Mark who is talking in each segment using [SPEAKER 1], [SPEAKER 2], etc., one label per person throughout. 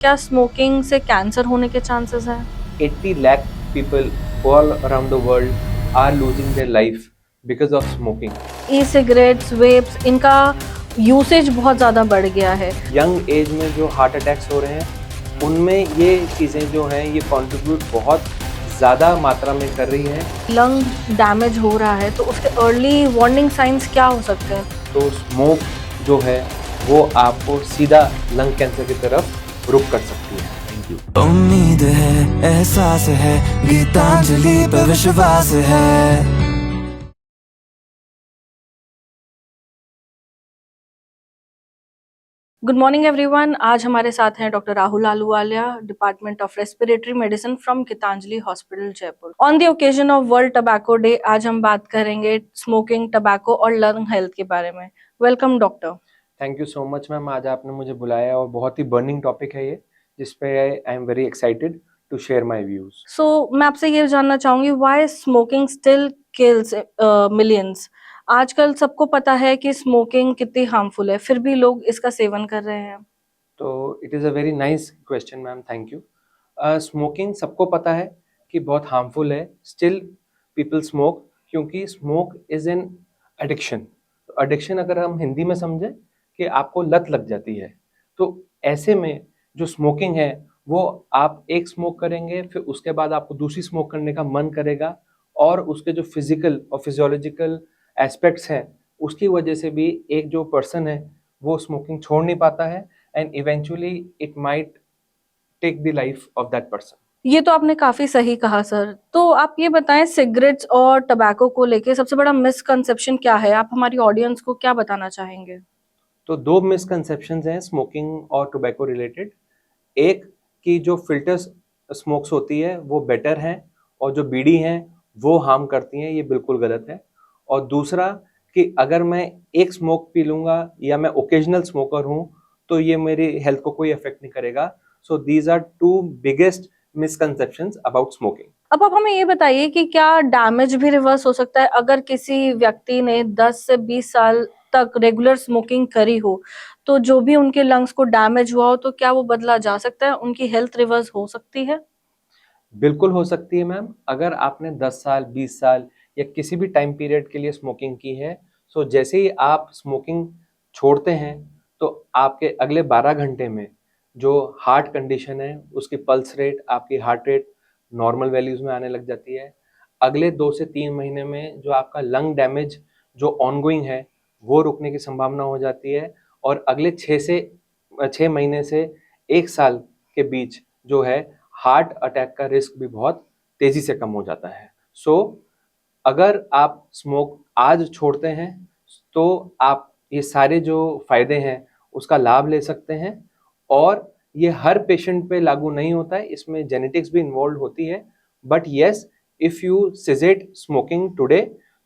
[SPEAKER 1] क्या स्मोकिंग से कैंसर होने के चांसेस हैं?
[SPEAKER 2] 80 lakh people all around the world are losing their life because of smoking.
[SPEAKER 1] E cigarettes, vapes इनका usage बहुत ज़्यादा बढ़ गया है।
[SPEAKER 2] यंग एज में जो हार्ट अटैक्स हो रहे हैं उनमें ये चीज़ें जो हैं ये कंट्रीब्यूट बहुत ज़्यादा मात्रा में कर रही हैं।
[SPEAKER 1] लंग डैमेज हो रहा है तो उसके अर्ली वार्निंग साइंस क्या हो सकते हैं?
[SPEAKER 2] तो स्मोक जो है वो आपको सीधा लंग कैंसर की तरफ रुख कर सकती है। Thank you.
[SPEAKER 3] उम्मीद है, एहसास है, गीतांजलि पे विश्वास है।
[SPEAKER 1] Good morning everyone. आज हमारे साथ हैं doctor Rahul Ahluwalia, department of respiratory medicine from Gitanjali hospital Jaipur. On the occasion of world tobacco day आज हम बात करेंगे स्मोकिंग, टबैको और लंग हेल्थ के बारे में। Welcome doctor.
[SPEAKER 2] Thank you so much ma'am, आज आपने मुझे बुलाया और बहुत ही बर्निंग टॉपिक है ये, जिस पे I am very excited to share my views.
[SPEAKER 1] So मैं आपसे ये जानना चाहूंगी, why smoking still kills millions. आजकल सबको पता है कि स्मोकिंग कितनी हार्मफुल है, फिर भी लोग इसका सेवन कर रहे हैं।
[SPEAKER 2] तो it is a very nice question ma'am, thank you. Smoking सबको पता है कि बहुत हार्मफुल है, स्टिल पीपल स्मोक, क्योंकि smoke is an addiction. Addiction अगर हम हिंदी में समझें कि आपको लत लग जाती है, तो ऐसे में जो स्मोकिंग है वो आप एक स्मोक करेंगे, फिर उसके बाद आपको दूसरी स्मोक करने का मन करेगा, और उसके जो फिजिकल और फिजियोलॉजिकल एस्पेक्ट्स हैं उसकी वजह से भी एक जो पर्सन है वो स्मोकिंग छोड़ नहीं पाता है, and eventually it might take the life of that person.
[SPEAKER 1] ये तो आपने काफी सही कहा सर। तो आप ये बताएं, सिगरेट्स और टबैको को लेके सबसे बड़ा मिसकंसेप्शन क्या है? आप हमारी ऑडियंस को क्या बताना चाहेंगे?
[SPEAKER 2] तो दो मिसकंसेप्शंस हैं स्मोकिंग और टोबैको रिलेटेड। एक कि जो फिल्टर्स स्मोक्स होती है वो बेटर हैं, और जो बीड़ी हैं वो हार्म करती हैं, ये बिल्कुल गलत है। और दूसरा कि अगर मैं एक स्मोक पी लूँगा या मैं ओकेजनल स्मोकर हूँ तो ये मेरी हेल्थ को कोई इफेक्ट नहीं करेगा। So these are two biggest misconceptions about smoking.
[SPEAKER 1] अब आप हमें ये बताइए कि क्या डैमेज भी रिवर्स हो सकता है अगर किसी व्यक्ति ने 10 से 20 साल तक रेगुलर स्मोकिंग करी हो, तो जो भी उनके लंग्स को डैमेज हुआ हो तो क्या वो बदला जा सकता है? उनकी हेल्थ रिवर्स हो सकती है?
[SPEAKER 2] बिल्कुल हो सकती है मैम। अगर आपने 10 साल, 20 साल या किसी भी टाइम पीरियड के लिए स्मोकिंग की है, सो जैसे ही आप स्मोकिंग छोड़ते हैं तो आपके अगले 12 घंटे में जो हार्ट कंडीशन है उसकी पल्स रेट, आपकी हार्ट रेट नॉर्मल वैल्यूज़ में आने लग जाती है। अगले 2 से 3 महीने में जो आपका लंग डैमेज जो ऑनगोइंग है वो रुकने की संभावना हो जाती है, और अगले 6 महीने से 1 साल के बीच जो है हार्ट अटैक का रिस्क भी बहुत तेजी से कम हो जाता है। सो अगर आप स्मोक आज छोड़ते हैं तो आप ये सारे जो फायदे हैं उसका लाभ ले सकते हैं, और ये हर पेशेंट पे लागू नहीं होता है, इसमें जेनेटिक्स भी इन्वॉल्व होती है। But yes, if you suggest smoking today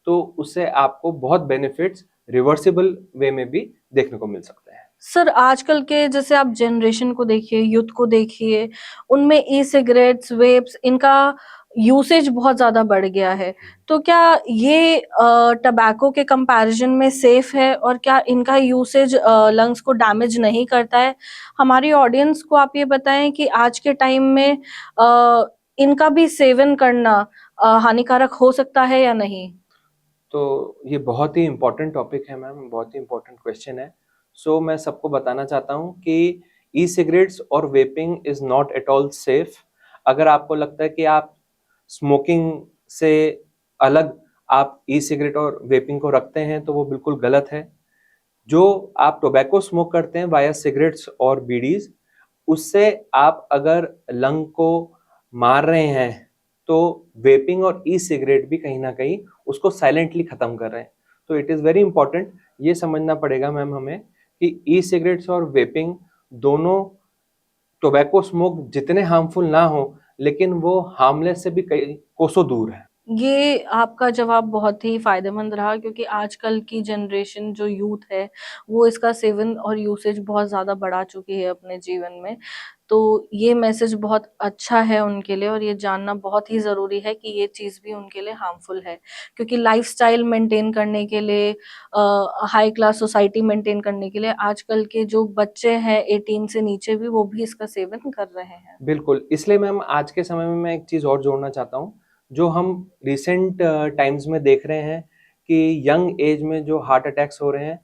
[SPEAKER 2] तो उससे आपको बहुत बेनिफिट्स रिवर्सिबल वे में भी देखने को मिल सकते हैं।
[SPEAKER 1] सर आजकल के जैसे आप जनरेशन को देखिए, यूथ को देखिए, उनमें ई सिगरेट्स, वेप्स इनका यूसेज बहुत ज्यादा बढ़ गया है। तो क्या ये टबैको के कंपैरिजन में सेफ है, और क्या इनका यूसेज लंग्स को डैमेज नहीं करता है? हमारी ऑडियंस को आप ये बताएं कि आज के टाइम में इनका भी सेवन करना हानिकारक हो सकता है या नहीं?
[SPEAKER 2] तो ये बहुत ही इम्पोर्टेंट टॉपिक है मैम, बहुत ही इम्पोर्टेंट क्वेश्चन है। सो मैं सबको बताना चाहता हूँ कि ई सिगरेट्स और vaping is not at all safe. अगर आपको लगता है कि आप स्मोकिंग से अलग आप ई सिगरेट और वेपिंग को रखते हैं तो वो बिल्कुल गलत है। जो आप टोबैको स्मोक करते हैं वाया सिगरेट्स और बीडीज, उससे आप अगर लंग को मार रहे हैं तो वेपिंग और ई सिगरेट भी कहीं ना कहीं उसको साइलेंटली खत्म कर रहे हैं। तो इट इज़ वेरी इंपॉर्टेंट, ये समझना पड़ेगा मैम हमें कि ई सिगरेट्स और वेपिंग दोनों टोबैको स्मोक जितने हार्मफुल ना हो, लेकिन वो हार्मलेस से भी कई कोसों दूर है।
[SPEAKER 1] ये आपका जवाब बहुत ही फायदेमंद रहा, क्योंकि आजकल की जनरेशन जो यूथ है वो इसका सेवन और यूसेज बहुत ज़्यादा बढ़ा चुकी है अपने जीवन में। तो ये मैसेज बहुत अच्छा है उनके लिए और ये जानना बहुत ही ज़रूरी है कि ये चीज़ भी उनके लिए हार्मफुल है। क्योंकि लाइफ़स्टाइल मेंटेन करने के लिए हाई क्लास सोसाइटी मेंटेन करने के लिए आजकल के जो बच्चे हैं 18 से नीचे भी वो भी इसका सेवन कर रहे हैं।
[SPEAKER 2] बिल्कुल, इसलिए मैम आज के समय में मैं एक चीज़ और जोड़ना चाहता हूँ, जो हम रिसेंट टाइम्स में देख रहे हैं कि यंग एज में जो हार्ट अटैक्स हो रहे हैं,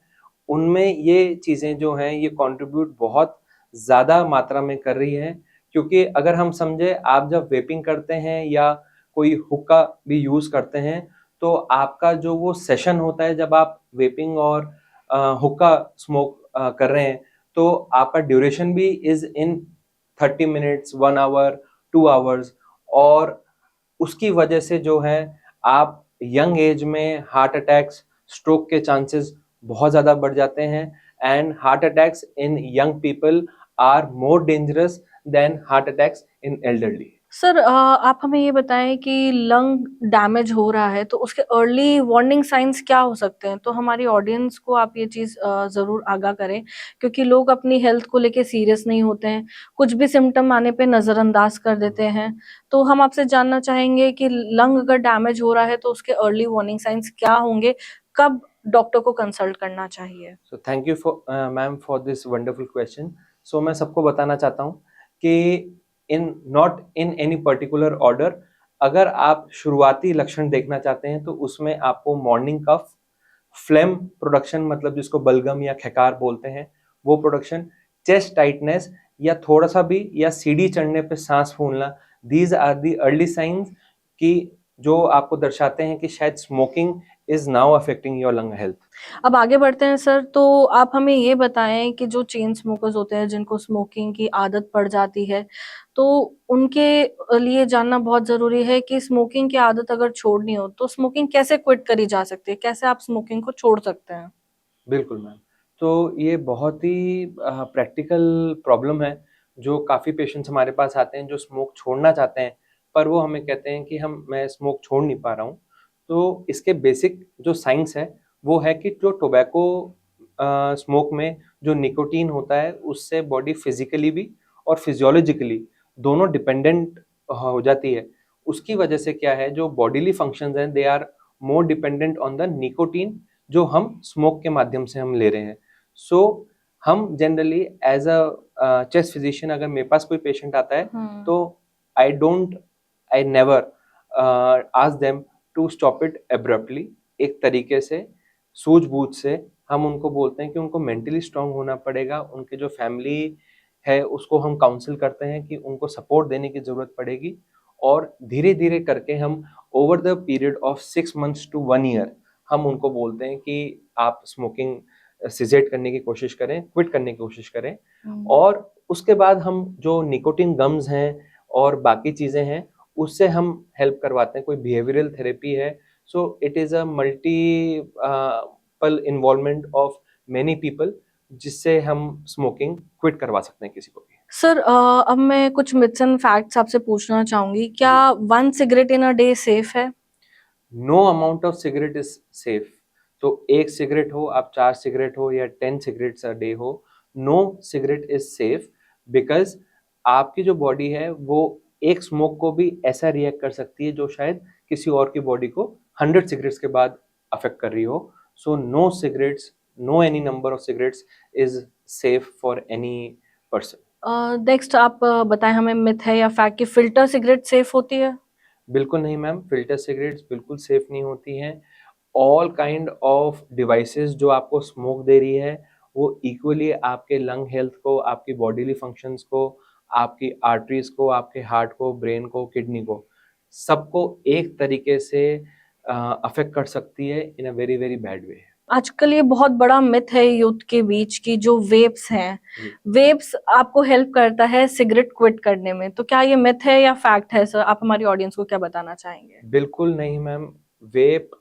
[SPEAKER 2] उनमें ये चीज़ें जो हैं ये कंट्रीब्यूट बहुत ज़्यादा मात्रा में कर रही हैं। क्योंकि अगर हम समझे, आप जब वेपिंग करते हैं या कोई हुक्का भी यूज़ करते हैं, तो आपका जो वो सेशन होता है जब आप वेपिंग और हुक्का स्मोक कर रहे हैं, तो आपका ड्यूरेशन भी is in 30 minutes, 1 hour, 2 hours, और उसकी वजह से जो है आप यंग एज में हार्ट अटैक्स, स्ट्रोक के चांसेस बहुत ज़्यादा बढ़ जाते हैं। And heart attacks in young people are more dangerous than heart attacks in elderly.
[SPEAKER 1] Sir आप हमें ये बताएं कि लंग डैमेज हो रहा है तो उसके अर्ली वार्निंग साइंस क्या हो सकते हैं? तो हमारी ऑडियंस को आप ये चीज़ ज़रूर आगाह करें क्योंकि लोग अपनी हेल्थ को लेके सीरियस नहीं होते हैं, कुछ भी सिम्पटम आने पे नज़रअंदाज कर देते हैं। तो हम आपसे जानना चाहेंगे कि लंग अगर डैमेज हो रहा है तो उसके अर्ली वार्निंग साइंस क्या होंगे? कब डॉक्टर को कंसल्ट करना चाहिए?
[SPEAKER 2] So thank you for ma'am for this wonderful question. So मैं सबको बताना चाहता हूँ कि in not in any particular order, अगर आप शुरुआती लक्षण देखना चाहते हैं तो उसमें आपको मॉर्निंग कफ, फ्लेम प्रोडक्शन मतलब जिसको बलगम या खकार बोलते हैं वो प्रोडक्शन, चेस्ट टाइटनेस या थोड़ा सा भी या सीढ़ी चढ़ने पे सांस फूलना, these are the early signs कि जो आपको दर्शाते हैं कि शायद smoking is now affecting your lung health.
[SPEAKER 1] अब आगे बढ़ते हैं सर, तो आप हमें ये बताएँ कि जो चेन स्मोकर्स होते हैं जिनको स्मोकिंग की आदत पड़ जाती है, तो उनके लिए जानना बहुत ज़रूरी है कि स्मोकिंग की आदत अगर छोड़नी हो, तो स्मोकिंग कैसे क्विट करी जा सकती है? कैसे आप स्मोकिंग को छोड़ सकते हैं?
[SPEAKER 2] बिल्कुल मैम। तो ये बहुत ही प्रैक्टिकल प्रॉब्लम है, जो काफ़ी पेशेंट्स हमारे पास आते हैं जो स्मोक छोड़ना चाहते हैं, पर वो हमें कहते हैं कि मैं स्मोक छोड़ नहीं पा रहा हूँ। तो इसके बेसिक जो साइंस है, वो है कि जो टोबैको स्मोक में जो निकोटीन होता है, उससे बॉडी फिज़िकली भी और फिज़ियोलॉजिकली दोनों डिपेंडेंट हो जाती है। उसकी वजह से क्या है, जो बॉडीली फंक्शंस हैं, they are more dependent on the nicotine जो हम स्मोक के माध्यम से हम ले रहे हैं। सो हम generally as a chest physician, अगर मेरे पास कोई पेशेंट आता है तो I don't I never ask them to stop it abruptly. एक तरीके से सूझबूझ से हम उनको बोलते हैं कि उनको मेंटली स्ट्रांग होना पड़ेगा, उनके जो फैमिली है उसको हम काउंसिल करते हैं कि उनको सपोर्ट देने की ज़रूरत पड़ेगी, और धीरे-धीरे करके हम over the period of 6 months to 1 year हम उनको बोलते हैं कि आप स्मोकिंग सिजेट करने की कोशिश करें, क्विट करने की कोशिश करें। और उसके बाद हम जो निकोटिन गम्स हैं और बाकी चीज़ें हैं, उससे हम हेल्प करवाते हैं। कोई बिहेवियरल थेरेपी है, so it is a multiple involvement of many people, जिससे हम स्मोकिंग क्विट करवा सकते हैं किसी को भी।
[SPEAKER 1] सर अब मैं कुछ मिथ्स एंड फैक्ट्स आपसे पूछना चाहूँगी। क्या 1 cigarette in a day safe है?
[SPEAKER 2] No amount of cigarette is safe. तो 1 सिगरेट हो, आप 4 सिगरेट हो या 10 सिगरेट्स अ डे हो, no cigarette is safe, because आपकी जो बॉडी है वो एक स्मोक को भी ऐसा रिएक्ट कर सकती है जो शायद किसी और की बॉडी को 100 सिगरेट्स के बाद अफेक्ट कर रही हो। So no cigarettes, no any number of cigarettes is safe for any person.
[SPEAKER 1] Next आप बताएँ हमें मिथ है या फैक्ट कि फ़िल्टर सिगरेट सेफ होती है?
[SPEAKER 2] बिल्कुल नहीं मैम, फ़िल्टर सिगरेट्स बिल्कुल सेफ़ नहीं होती हैं। ऑल काइंड ऑफ डिवाइसेज़ जो आपको स्मोक दे रही है, वो इक्वली आपके लंग हेल्थ को, आपकी बॉडीली फंक्शंस को, आपकी आर्टरीज़ को, आपके हार्ट को, ब्रेन को, किडनी को, सबको एक तरीके से अफ़ेक्ट कर सकती है in a very, very bad way.
[SPEAKER 1] आजकल ये बहुत बड़ा मिथ है यूथ के बीच की जो वेप्स हैं,
[SPEAKER 2] जी।
[SPEAKER 1] वेप्स आपको हेल्प करता है सिगरेट क्विट करने में, तो क्या ये मिथ है या फैक्ट है सर? आप हमारी ऑडियंस को क्या बताना चाहेंगे?
[SPEAKER 2] बिल्कुल नहीं मैम, वेप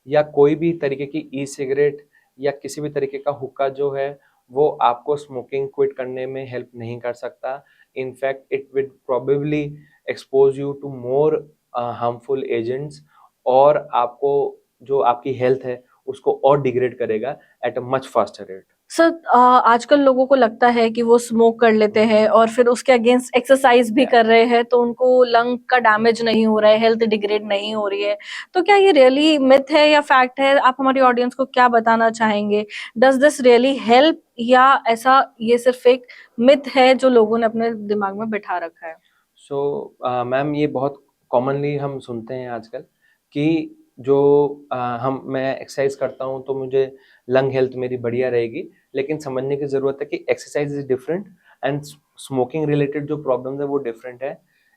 [SPEAKER 2] या कोई भी तरीके की ई-सिगरेट या किसी भी तरीके का हुक्का जो है, वो आपको स्मोकिंग क्विट करने में हेल्प नहीं कर सकता। In fact it will probably expose you to more harmful agents, और आपको जो आपकी हेल्थ है, उसको और डिग्रेड करेगा at a much faster rate.
[SPEAKER 1] Sir आजकल लोगों को लगता है कि वो स्मोक कर लेते हैं और फिर उसके अगेंस्ट एक्सरसाइज भी कर रहे हैं तो उनको लंग का डैमेज नहीं हो रहा है, हेल्थ डिग्रेड नहीं हो रही है। तो क्या ये रियली मिथ है या फैक्ट है? आप हमारी ऑडियंस को क्या बताना चाहेंगे? डज दिस रियली हेल्प या ऐसा ये सिर्फ एक मिथ है जो लोगों ने अपने दिमाग में बिठा रखा है?
[SPEAKER 2] सो मैम, ये बहुत कॉमनली हम सुनते हैं आजकल कि जो मैं एक्सरसाइज करता हूँ तो मुझे लंग हेल्थ मेरी बढ़िया रहेगी, लेकिन समझने की ज़रूरत है कि exercise is different and smoking related जो प्रॉब्लम्स है वो डिफरेंट है।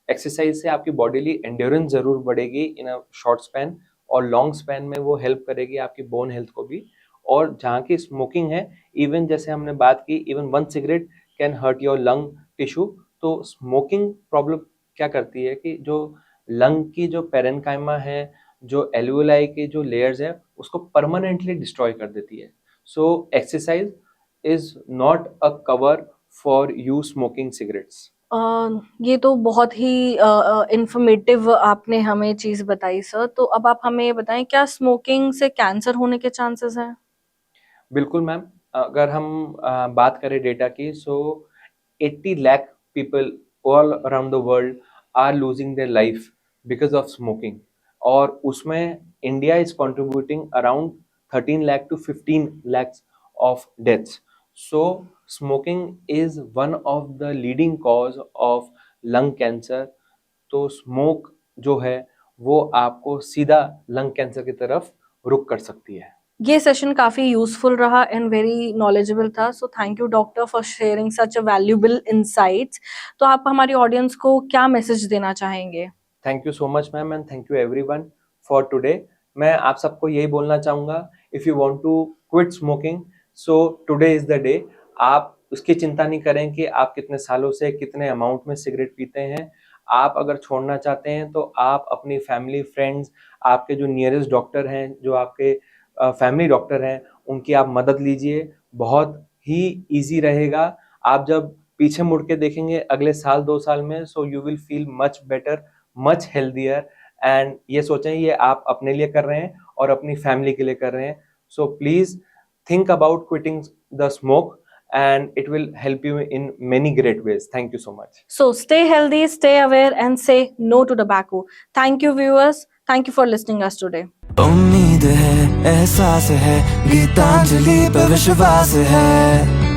[SPEAKER 2] एक्सरसाइज से आपकी बॉडीली एंड्योरेंस ज़रूर बढ़ेगी इन अ शॉर्ट स्पैन, और लॉन्ग स्पैन में वो हेल्प करेगी आपकी बोन हेल्थ को भी। और जहाँ की स्मोकिंग है, इवन जैसे हमने बात की, even 1 cigarette can hurt your lung tissue. तो स्मोकिंग प्रॉब्लम क्या करती है कि जो लंग की जो पेरेन्काइमा है, जो एल्वियोलाई के जो लेयर्स है, उसको परमानेंटली डिस्ट्रॉय कर देती है। So exercise is not a cover for you smoking cigarettes.
[SPEAKER 1] ये तो बहुत ही इंफॉर्मेटिव आपने हमें चीज बताई सर। तो अब आप हमें ये बताएं, क्या स्मोकिंग से कैंसर होने के चांसेस हैं?
[SPEAKER 2] बिल्कुल मैम, अगर हम बात करें डेटा की, सो 80 lakh people all around the world are losing their life because of smoking, और उसमें India is contributing around 13 lakh to 15 lakhs of deaths. So smoking is one of the leading cause of lung cancer. तो smoke जो है वो आपको सीधा lung cancer की तरफ रुख कर सकती है।
[SPEAKER 1] ये सेशन काफी यूजफुल रहा एंड वेरी नॉलेजेबल था। So thank you doctor for sharing such a valuable insights. तो आप हमारी ऑडियंस को क्या मैसेज देना चाहेंगे?
[SPEAKER 2] Thank you so much ma'am, and thank you everyone for today. मैं आप सबको यही बोलना चाहूँगा, if you want to quit smoking, so today is the day. आप उसकी चिंता नहीं करें कि आप कितने सालों से कितने अमाउंट में सिगरेट पीते हैं। आप अगर छोड़ना चाहते हैं तो आप अपनी फैमिली, फ्रेंड्स, आपके जो नियरेस्ट डॉक्टर हैं, जो आपके फैमिली डॉक्टर हैं, उनकी आप मदद लीजिए। बहुत ही ईजी रहेगा। आप जब पीछे मुड़ के देखेंगे अगले साल 2 साल में, so you will feel much better, much healthier. And ये सोचें ये आप अपने लिए कर रहे हैं और अपनी फैमिली के लिए कर रहे हैं। So please think about quitting the smoke and it will help you in many great ways. Thank you so much.
[SPEAKER 1] So stay healthy, stay aware and say no to tobacco. Thank you viewers. Thank you for listening us today.
[SPEAKER 3] उम्मीद है, एहसास है, गीतांजलि पे विश्वास है।